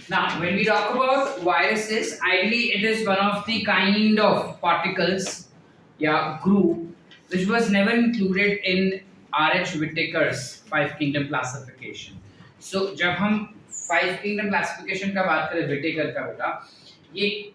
Now, when we talk about viruses, ideally it is one of the kind of particles, yeah, group, which was never included in R.H. Whittaker's five kingdom classification. So, जब हम five kingdom classification का बात करें Whittaker का बेटा, ये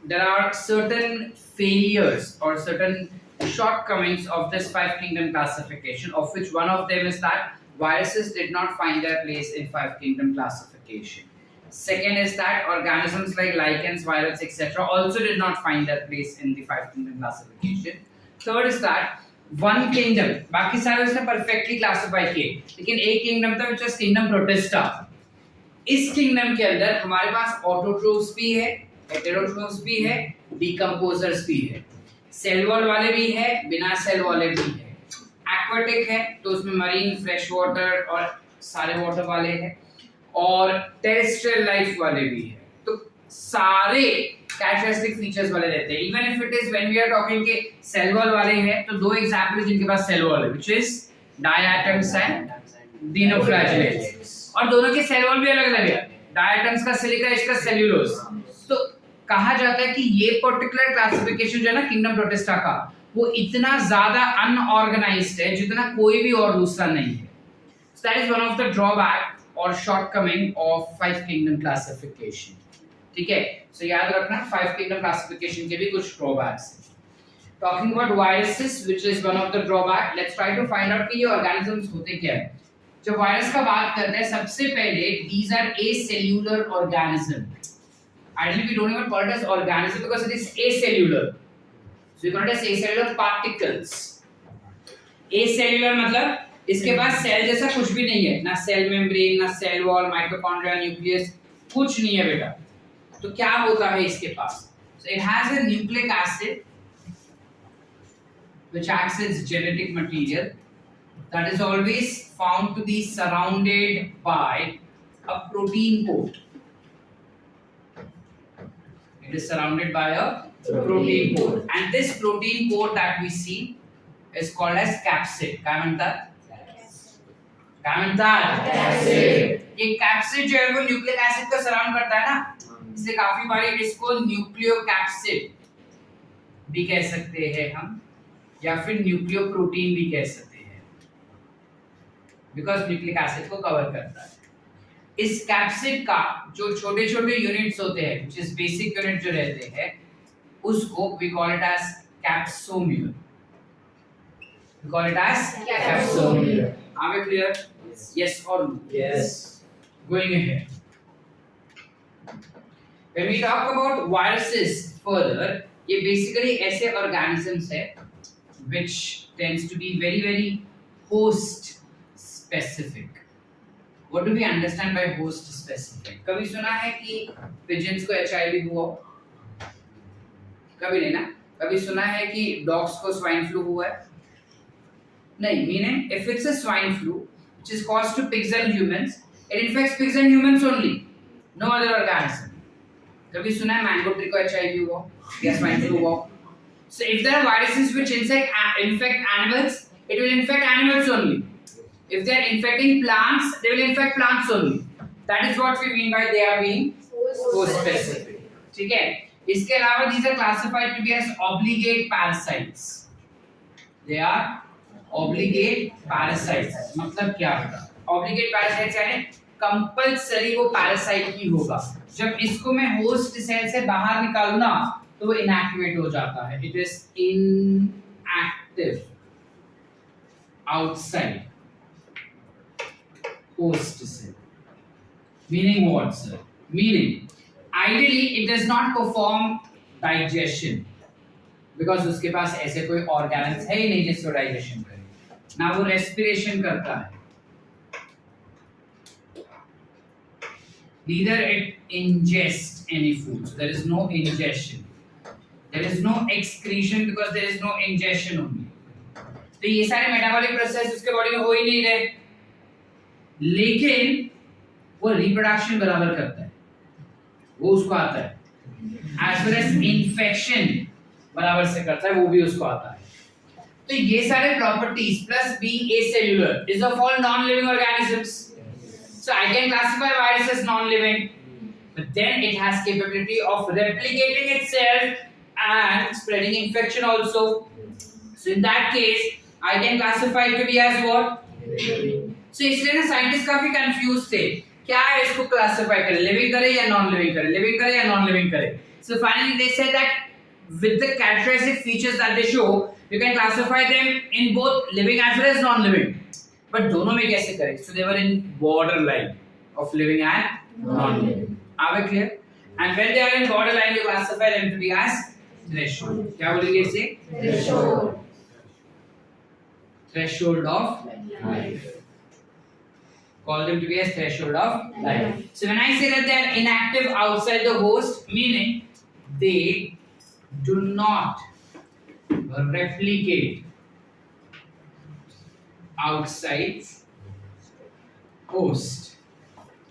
there are certain failures or certain shortcomings of this five kingdom classification, of which one of them is that viruses did not find their place in five kingdom classification. Second is that organisms like lichens, viruses, etc., also did not find their place in the five kingdom classification. Third is that one kingdom, बाकी सारे उसने perfectly classify किए, लेकिन एक kingdom था which was kingdom protista. इस kingdom के अंदर हमारे पास autotrophs भी है, heterotrophs भी है, decomposers भी है, cell wall वाले भी है, बिना cell वाले भी है, aquatic है तो उसमें marine, fresh water और सारे water वाले हैं, और टेरेस्ट्रियल लाइफ वाले भी है. तो सारे कैरेक्टरिस्टिक फीचर्स वाले रहते हैं. Even if it is when we are talking के सेल वॉल वाले हैं तो दो एग्जांपल जिनके पास सेल वॉल है, which is diatoms and dinoflagellates. और दोनों के सेल वॉल भी अलग-अलग है. डायटम्स का सिलिका, इसका सेल्यूलोज. तो कहा जाता है कि ये पर्टिकुलर क्लासिफिकेशन जो है ना किंगडम प्रोटिस्टा का, वो इतना ज्यादा अनऑर्गेनाइज्ड है जितना कोई भी और दूसरा नहीं है. So that is one of the drawback और shortcoming of five kingdom classification. ठीक है, so याद रखना five kingdom classification के भी कुछ drawbacks हैं. Talking about viruses, which is one of the drawback, let's try to find out कि ये organisms होते क्या है. जब वायरस का बात करते हैं सबसे पहले these are acellular organism. Ideally we don't even call it as organism because it is acellular. So we call it as acellular particles. Acellular मतलब इसके पास सेल जैसा कुछ भी नहीं है, ना सेल मेम्ब्रेन, ना सेल वॉल, माइटोकॉन्ड्रिया, न्यूक्लियस, कुछ नहीं है बेटा. तो क्या होता है इसके पास? So it has a nucleic acid which acts as genetic material that is always found to be surrounded by a protein coat. It is surrounded by a protein coat, and this protein coat that we see is called as capsid. क्या म्हणतात? क्या म्हणतात? Capsid. ये capsid जो है वो nucleic acid को surround करता है ना, इसलिए काफी बार इसको न्यूक्लियोकैप्सिड भी कह सकते हैं हम, या फिर न्यूक्लियोप्रोटीन भी कह सकते हैं, बिकॉज न्यूक्लिक एसिड को कवर करता है. इस कैप्सिड का जो छोटे-छोटे यूनिट्स होते हैं, which is बेसिक यूनिट जो रहते हैं, उसको we call it as capsomere. We call it as capsomere. Are we clear? Yes or no? Yes. Going ahead. When we talk about viruses further, ये basically ऐसे organisms है which tends to be very very host specific. What do we understand by host specific? कभी सुना है कि pigeons को HIV हुआ? कभी नहीं ना? कभी सुना है कि dogs को swine flu हुआ है? नहीं. Meaning, if it's a swine flu which is caused to pigs and humans, it infects pigs and humans only, no other organism. कभी सुना है mango tree को HIV हुआ या swine flu हुआ? So if there are viruses which infect animals, it will infect animals only. If they are infecting plants, they will infect plants only. That is what we mean by they are being host specific. ठीक है? इसके अलावा these are classified to be as obligate parasites. They are obligate parasites. मतलब क्या होगा? Obligate parasites यानी compulsory वो parasite ही होगा. जब इसको मैं होस्ट सेल से बाहर निकालूं ना तो वो इनएक्टिवेट हो जाता है. It is inactive outside host cell. Meaning what, sir? Meaning ideally it does not perform digestion because उसके पास ऐसे कोई ऑर्गेन्स है ही नहीं जिसको डाइजेशन करे, ना वो रेस्पिरेशन करता है. Neither it ingests any food. So there is no ingestion. There is no excretion because there is no ingestion only. तो ये सारे मेटाबॉलिक प्रोसेस उसके बॉडी में हो ही नहीं रहे, लेकिन वो रिप्रोडक्शन बराबर करता है, वो उसको आता है. As well as infection बराबर से करता है, वो भी उसको आता है. तो ये सारे properties plus being acellular is of all non-living organisms. So I can classify viruses as non-living. but then it has capability of replicating itself and spreading infection also. So in that case, I can classify it to be as what? So इसलिए ना scientist काफी confuse थे क्या है इसको classify करें living करें या नॉन लिविंग करें लिविंग करें या नॉन लिविंग करें so finally they said that with the characteristic features that they show you can classify them in both living as well as non living but दोनों में कैसे करें so they were in borderline of living and non living are we clear and when they are in borderline you classify them to be as threshold क्या बोलेंगे इसे threshold of life call them to be as threshold of life. So when I say that they are inactive outside the host, meaning they do not replicate outside host.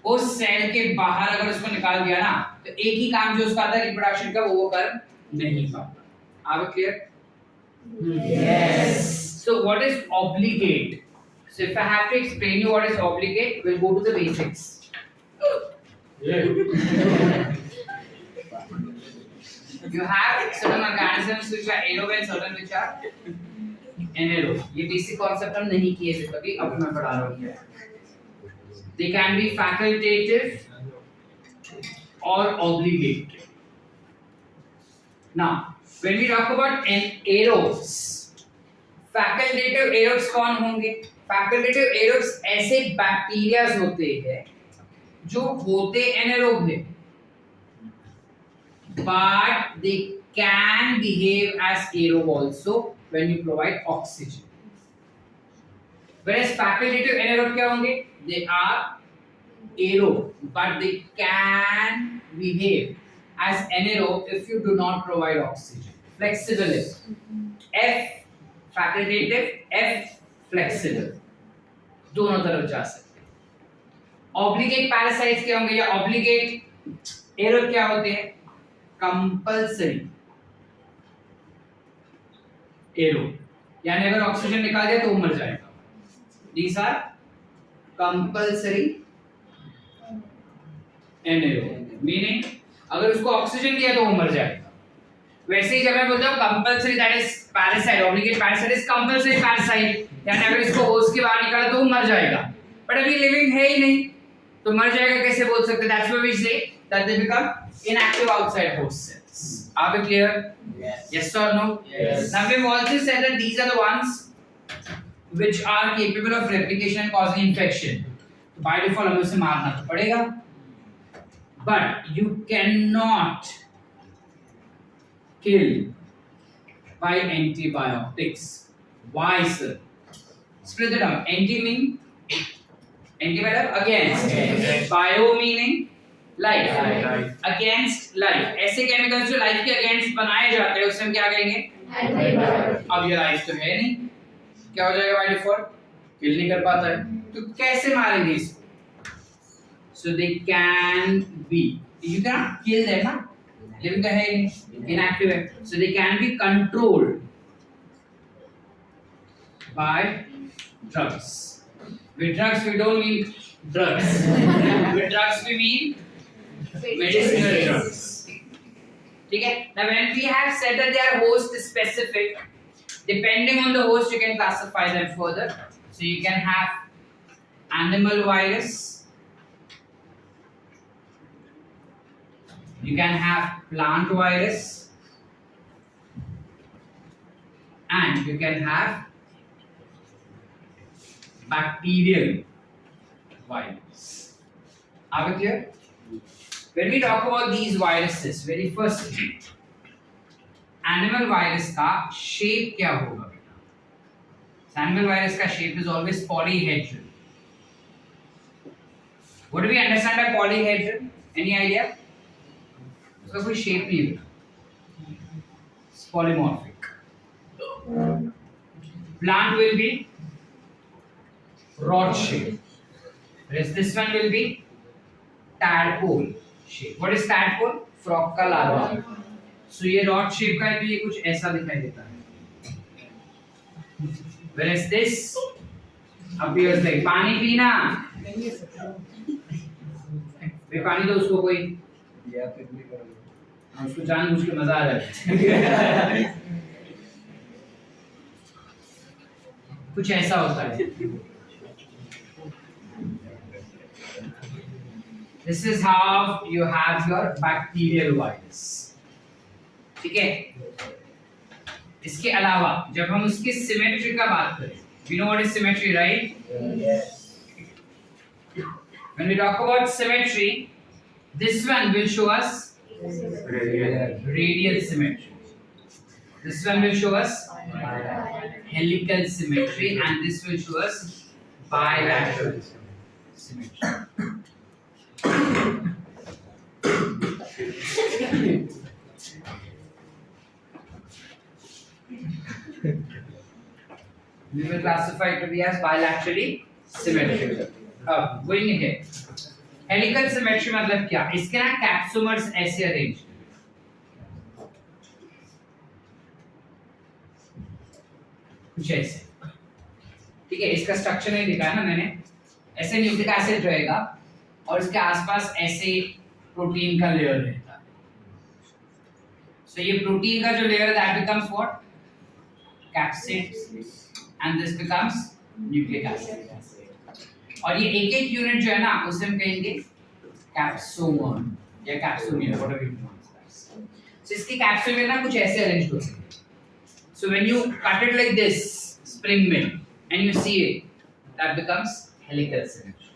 host cell के बाहर अगर उसको निकाल दिया ना तो एक ही काम जो उसका था रिप्रोडक्शन का वो कर नहीं पाता. Are we clear? Yes. So what is obligate? So if I have to explain you what is obligate, we'll go to the basics. You have certain organisms which are aerobe and certain which are anaerobe. ये basic concept हम नहीं किए थे कभी अब मैं पढ़ा रहा हूँ. They can be facultative or obligate. Now, when we talk about aerobes, facultative aerobes कौन होंगे? Facultative aerobes ऐसे बैक्टीरियाज होते हैं जो होते anaerobe हैं, but they can behave as aerobe also when you provide oxygen. Whereas facultative anaerobe क्या होंगे? They are aerobe, but they can behave as anaerobe if you do not provide oxygen. Flexible is F facultative, F flexible. दोनों तरफ जा सकते हैं. Obligate parasites क्या होंगे या obligate aerobe क्या होते हैं? Compulsory aerobe. यानी अगर ऑक्सीजन निकाल दिया तो वो मर जाएगा. These are compulsory anaerobe. Meaning अगर उसको ऑक्सीजन दिया तो वो मर जाएगा. वैसे ही जब मैं बोलता हूँ compulsory that is parasite obligate parasite is compulsory parasite यानी अगर इसको होस्ट के बाहर निकाला तो वो मर जाएगा बट अभी लिविंग है ही नहीं तो मर जाएगा कैसे बोल सकते that's why we say that they become inactive outside host cells are we clear yes और no yes now we have also said that these are the ones which are capable of replication and causing infection तो by default हमें उसे मारना तो पड़ेगा but you can not kill by antibiotics. Why, sir? Split it up. Anti mean against. Bio meaning life. Against life. ऐसे chemicals जो life के against बनाए जाते हैं उसे हम क्या कहेंगे? एंटीबायोटिक. अब ये लाइफ तो है नहीं, क्या हो जाएगा बाय डिफॉल्ट? किल नहीं कर पाता है, तो कैसे मारेंगे इसको? So they can be. You cannot kill them, ना? लिविंग का है inactive है so they can be controlled by drugs. With drugs we don't mean drugs. With drugs we mean medicinal drugs. ठीक है. Now when we have said that they are host specific, depending on the host you can classify them further. So you can have animal virus. You can have plant virus and you can have bacterial virus. Are we clear? When we talk about these viruses, very first animal virus का shape क्या होगा? Animal virus का shape is always polyhedral. What do we understand by polyhedral? Any idea? उसका कोई shape नहीं होता. Polymorphic. Plant will be rod shape. Whereas this one will be tadpole shape. What is tadpole? Frog का larva. So ये rod shape का है तो ये कुछ ऐसा दिखाई देता है. Whereas this appears like पानी पीना. वे पानी तो उसको कोई उसको जानबूझ के मजा आ रहा है। कुछ ऐसा होता है। This is how you have your bacterial virus. ठीक है। इसके अलावा जब हम उसकी सिमेट्री का बात करें, you know what is symmetry, right? Yes. When we talk about symmetry, this one will show us radial symmetry. This one will show us helical symmetry, and this will show us bilateral symmetry. We will classify it to be as bilaterally symmetrical. Going ahead. Helical symmetry मतलब क्या? इसके ना capsomeres ऐसे arrange, कुछ ऐसे, ठीक है। इसका स्ट्रक्चर नहीं दिखाया ना मैंने। ऐसे न्यूक्लिक एसिड रहेगा और इसके आसपास ऐसे प्रोटीन का लेयर रहता है। सो ये प्रोटीन का जो लेयर है that becomes what? Capsid, and this becomes nucleic acid. और ये एक एक यूनिट जो है ना उसे हम कहेंगे कैप्सोमर या कैप्सोमियर, व्हाटएवर यू वांट। सो इसके कैप्सोमियर ना कुछ ऐसे अरेंज होते हैं। So when you cut it like this, spring mill, and you see it, that becomes helical symmetry.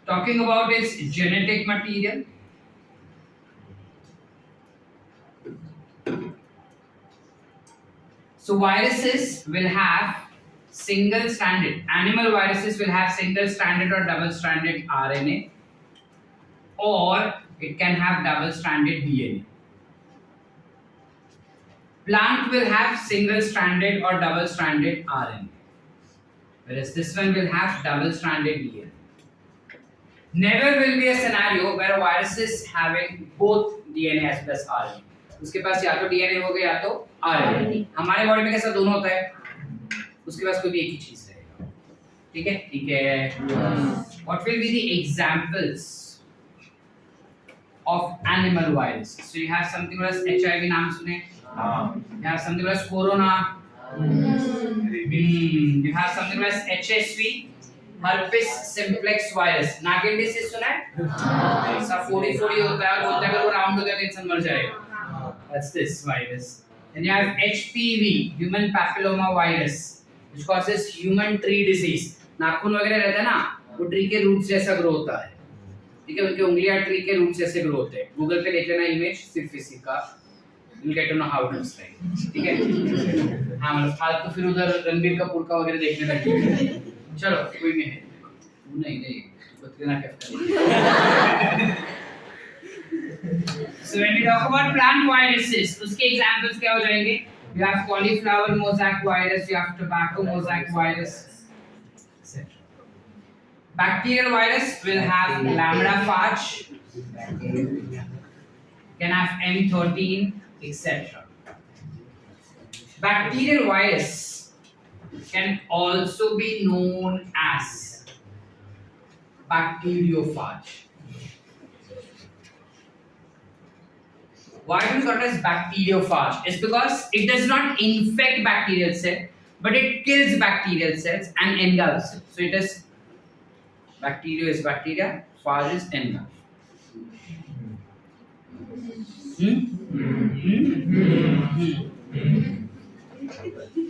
Talking about its genetic material, so viruses will have single-stranded. Animal viruses will have single-stranded or double-stranded RNA, or it can have double-stranded DNA. Plant will have single-stranded or double-stranded RNA, whereas this one will have double-stranded DNA. Never will be a scenario where a virus is having both DNA as well as RNA. उसके पास या तो DNA होगा या तो RNA। हमारे body में कैसा दोनों होता है, उसके पास कोई भी एक ही चीज रहेगा। ठीक है, ठीक है। What will be the examples of animal viruses? So you have something as HIV, नाम सुने? You have something as corona. You have something as HSV, herpes simplex virus. नागिन सुना है? सब 40 होता है और बोलते हैं अगर वो राउंड हो गया तो इंसान मर जाएगा। That's this virus. Then you have HPV, human papilloma virus, which causes human tree disease. नाखून वगैरह रहता है ना, वो ट्री के रूट जैसा ग्रो होता है। ठीक है, उनके उंगलियां ट्री के रूट जैसे ग्रो होते हैं। गूगल पे देख लेना इमेज सिर्फ इसी का, you'll get to know how it looks like. ठीक है। हाँ मतलब फालतू फिर उधर रणबीर कपूर का वगैरह देखने लगे। चलो कोई नहीं है, नहीं बतलाना क्या। So when we talk about plant viruses, उसके examples क्या हो जाएंगे? You have cauliflower mosaic virus, you have tobacco mosaic virus, etc. Bacterial virus will have lambda phage, can have M13, etc. Bacterial virus can also be known as bacteriophage. Why do we call it as bacteriophage? It's because it does not infect bacterial cells, but it kills bacterial cells and engulfs it. So it is bacteria is bacteria, phage is engulf.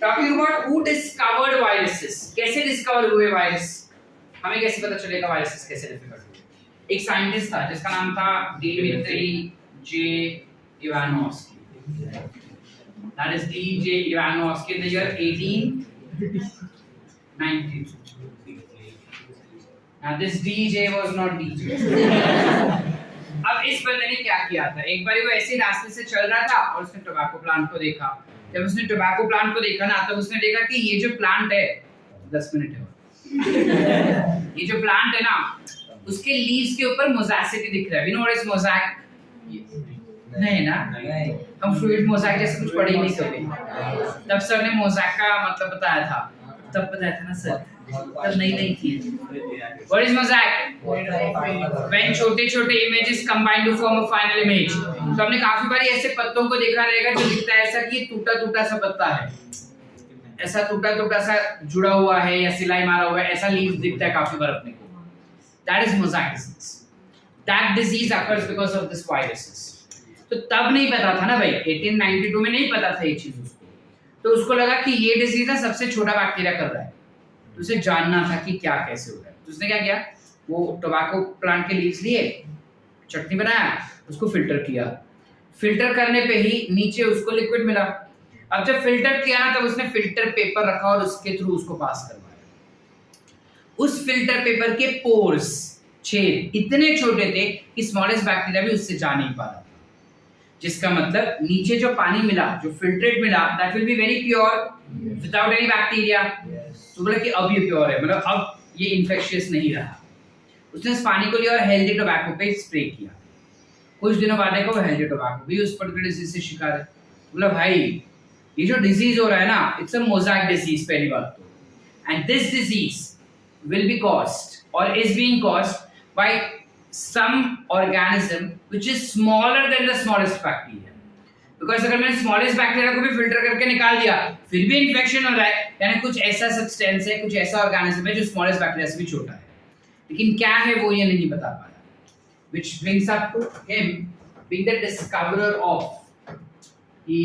Talking about who discovered viruses, कैसे discover हुए virus, हमें कैसे पता चलेगा viruses कैसे discover हुए? एक scientist था जिसका नाम था Dmitri J Ivanovsky. That is D.J. Ivanovsky in the year 1890. Now this D.J. was not D.J. अब इस बंदे ने क्या किया था, एक बार वो ऐसे रास्ते से चल रहा था और उसने टोबैको प्लांट को देखा। जब उसने टोबैको प्लांट को देखा ना, तब उसने देखा कि ये जो प्लांट है 10 मिनट है ये जो प्लांट है ना, उसके लीव्स के ऊपर मोज़ैसिटी दिख रहा है। You know what is mosaic? नहीं ना, हम फ्लूइड मोज़ैक जैसे कुछ पढ़े ही नहीं कभी। तब सर ने मोज़ैक का मतलब बताया था। तब बताया था ना सर, तब नहीं थी। What is mosaic? When छोटे-छोटे images combine to form a final image. तो हमने काफी बारी ऐसे पत्तों को देखा रहेगा जो दिखता है ऐसा कि ये टूटा-टूटा सा पत्ता है, ऐसा टूटा-टूटा सा जुड़ा हुआ है या सिलाई मारा हुआ है, ऐसा लीफ दिखता है काफी बार अपने को। That is mosaic disease. That disease occurs because of this viruses. तो तब नहीं पता था ना भाई, 1892 में नहीं पता था ये चीज उसको, तो उसको लगा कि ये डिजीज ना सबसे छोटा बैक्टीरिया कर रहा है, तो उसे जानना था कि क्या कैसे हो रहा है। तो उसने क्या किया, वो टोबैको प्लांट के लीव्स लिए, चटनी बनाया, उसको फिल्टर किया, फिल्टर करने पे ही नीचे उसको लिक्विड मिला। अब जब फिल्टर किया ना तब उसने फिल्टर पेपर रखा और उसके थ्रू उसको पास करवाया। उस फिल्टर पेपर के पोर्स, छेद इतने छोटे थे कि स्मॉलेस्ट बैक्टीरिया भी उससे जा नहीं पा रहा था, जिसका मतलब नीचे जो पानी मिला, जो फिल्ट्रेट मिला, that will be very pure without any bacteria. तो बोला कि अब ये प्योर है, मतलब अब ये इन्फेक्शियस नहीं रहा। उसने उस पानी को लिया और हेल्दी टोबैको पे स्प्रे किया। कुछ दिनों बाद देखो वो हेल्दी टोबैको भी उस पर्टिकुलर डिजीज से शिकार है। बोला भाई ये जो डिजीज हो रहा है ना, इट्स अ मोज़ाइक डिजीज पहली बात तो, and this disease will be caused और is being caused by some organism which is smaller than the smallest bacteria. Because अगर मैंने smallest bacteria को भी filter करके निकाल दिया, फिर भी infection हो रहा है, यानी कुछ ऐसा substance है, कुछ ऐसा organism है जो smallest bacteria से भी छोटा है, लेकिन क्या है वो ये नहीं बता पा रहा। Which brings up to him being the discoverer of. He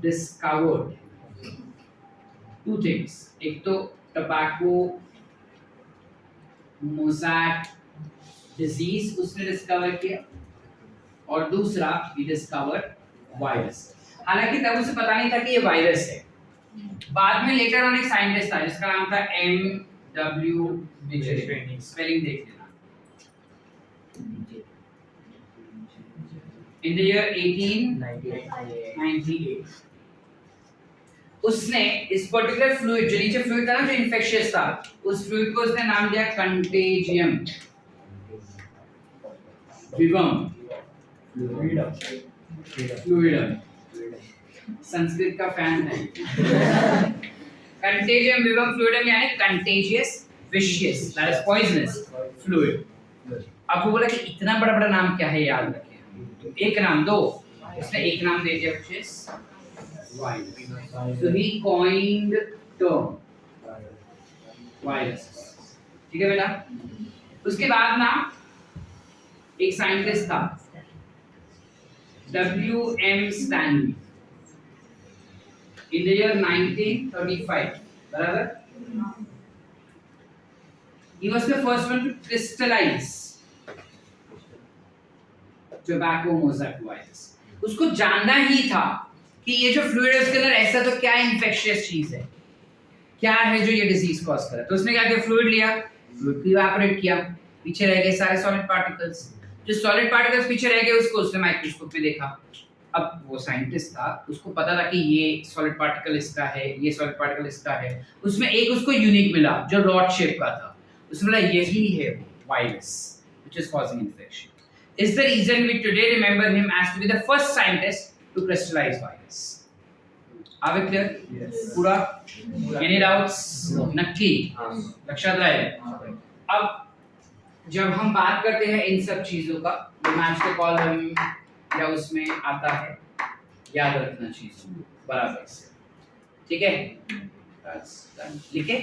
discovered two things. एक तो tobacco mosaic डिजीज उसने डिस्कवर किया, और दूसरा ही डिस्कवर वायरस। हालांकि तब उसे पता नहीं था कि ये वायरस है। बाद में लेटर ऑन एक साइंटिस्ट था जिसका नाम था M.W. मिचेल, स्पेलिंग देख लेना। इन द ईयर 1898 उसने इस पर्टिकुलर फ्लूइड, जो नीचे फ्लूइड था ना जो इन्फेक्शियस था, उस फ्लूइड को उसने नाम दिया कंटेजियम विवम फ्लूइडम। संस्कृत का फैन है। कंटेजियम विवम फ्लूइडम यानी contagious, vicious, that is poisonous fluid. अब वो बोला कि इतना बड़ा बड़ा नाम क्या है, याद रखिए, एक नाम दो। इसने एक नाम दे दिया, which is virus. So he coined term virus. ठीक है बेटा। उसके बाद ना एक साइंटिस्ट था W.M. Stanley in the year 1935, बराबर। He was the first one to crystallize tobacco mosaic virus. उसको जानना ही था कि ये जो फ्लूइड है उसके अंदर ऐसा तो क्या इन्फेक्शियस चीज है, क्या है जो ये डिजीज कॉज कर रहा है। तो उसने क्या किया, फ्लूइड लिया, फ्लूइड को इवेपोरेट किया, पीछे रह गए सारे सॉलिड पार्टिकल्स। जो सॉलिड पार्टिकल्स पीछे रह गए उसको उसने माइक्रोस्कोप में देखा। अब वो साइंटिस्ट था, उसको पता था कि ये सॉलिड पार्टिकल इसका है, ये सॉलिड पार्टिकल इसका है। उसमें एक उसको यूनिक मिला जो रॉड शेप का था, उसने बोला यही है वो virus which is causing infection. Is the reason we today remember him as to be the first scientist to crystallise virus. Are we clear? पूरा? Any doubts? नक्की लक्षात रहे। अब जब हम बात करते हैं इन सब चीजों का, मैच के कॉलम या उसमें आता है, याद रखना चीजों बराबर से, ठीक है? लिखे